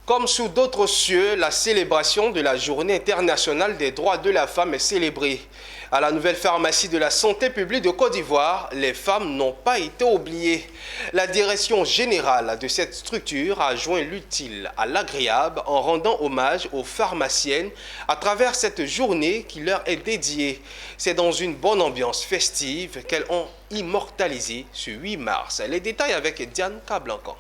Comme sous d'autres cieux, la célébration de la Journée internationale des droits de la femme est célébrée. À la nouvelle pharmacie de la santé publique de Côte d'Ivoire, les femmes n'ont pas été oubliées. La direction générale de cette structure a joint l'utile à l'agréable en rendant hommage aux pharmaciennes à travers cette journée qui leur est dédiée. C'est dans une bonne ambiance festive qu'elles ont immortalisé ce 8 mars. Les détails avec Diane Cablancan.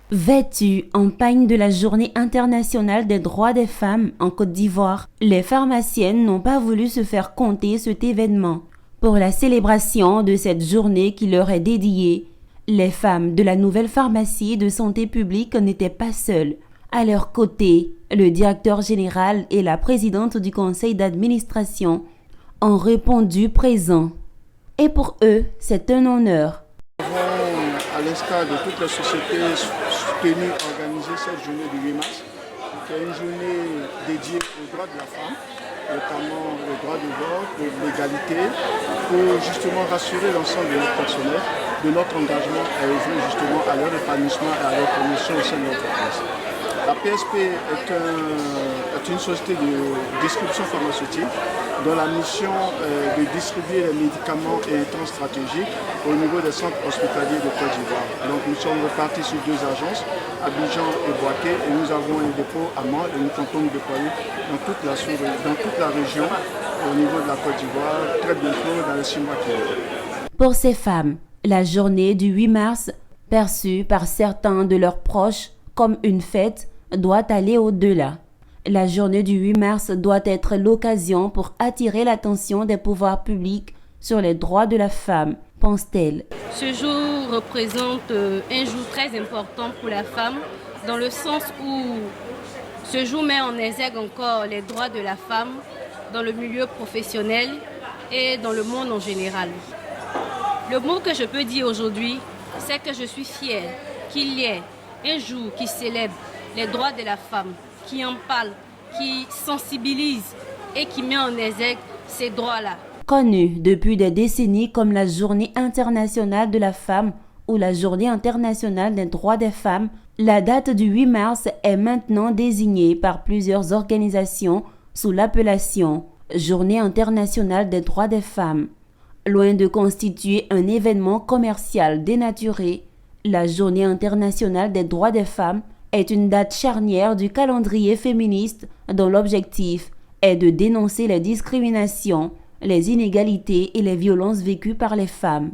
Vêtues en pagne de la Journée internationale des droits des femmes en Côte d'Ivoire, les pharmaciennes n'ont pas voulu se faire compter cet événement. Pour la célébration de cette journée qui leur est dédiée, les femmes de la nouvelle pharmacie de santé publique n'étaient pas seules. À leur côté, le directeur général et la présidente du conseil d'administration ont répondu présents. Et pour eux, c'est un honneur. À l'instar de toutes les sociétés tenues à organiser cette journée du 8 mars, qui est une journée dédiée aux droits de la femme, notamment le droit de vote, l'égalité, pour justement rassurer l'ensemble de notre personnel de notre engagement à œuvrer justement à leur épanouissement et à leur promotion au sein de l'entreprise. La PSP est une société de distribution pharmaceutique dont la mission est de distribuer les médicaments étant stratégiques au niveau des centres hospitaliers de Côte d'Ivoire. Donc nous sommes repartis sur 2 agences, Abidjan et Boaké, et nous avons un dépôt à Mans et nous comptons nous déployer dans toute la région au niveau de la Côte d'Ivoire, très bientôt dans les 6 mois qui viennent. Pour ces femmes, la journée du 8 mars, perçue par certains de leurs proches comme une fête, doit aller au-delà. La journée du 8 mars doit être l'occasion pour attirer l'attention des pouvoirs publics sur les droits de la femme, pense-t-elle. Ce jour représente un jour très important pour la femme, dans le sens où ce jour met en exergue encore les droits de la femme dans le milieu professionnel et dans le monde en général. Le mot que je peux dire aujourd'hui, c'est que je suis fière qu'il y ait un jour qui célèbre les droits de la femme, qui en parle, qui sensibilise et qui met en exergue ces droits-là. Connue depuis des décennies comme la Journée internationale de la femme ou la Journée internationale des droits des femmes, la date du 8 mars est maintenant désignée par plusieurs organisations sous l'appellation Journée internationale des droits des femmes. Loin de constituer un événement commercial dénaturé, la Journée internationale des droits des femmes est une date charnière du calendrier féministe dont l'objectif est de dénoncer les discriminations, les inégalités et les violences vécues par les femmes.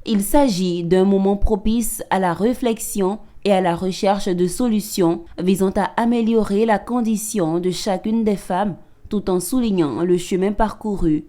Il s'agit d'un moment propice à la réflexion et à la recherche de solutions visant à améliorer la condition de chacune des femmes tout en soulignant le chemin parcouru.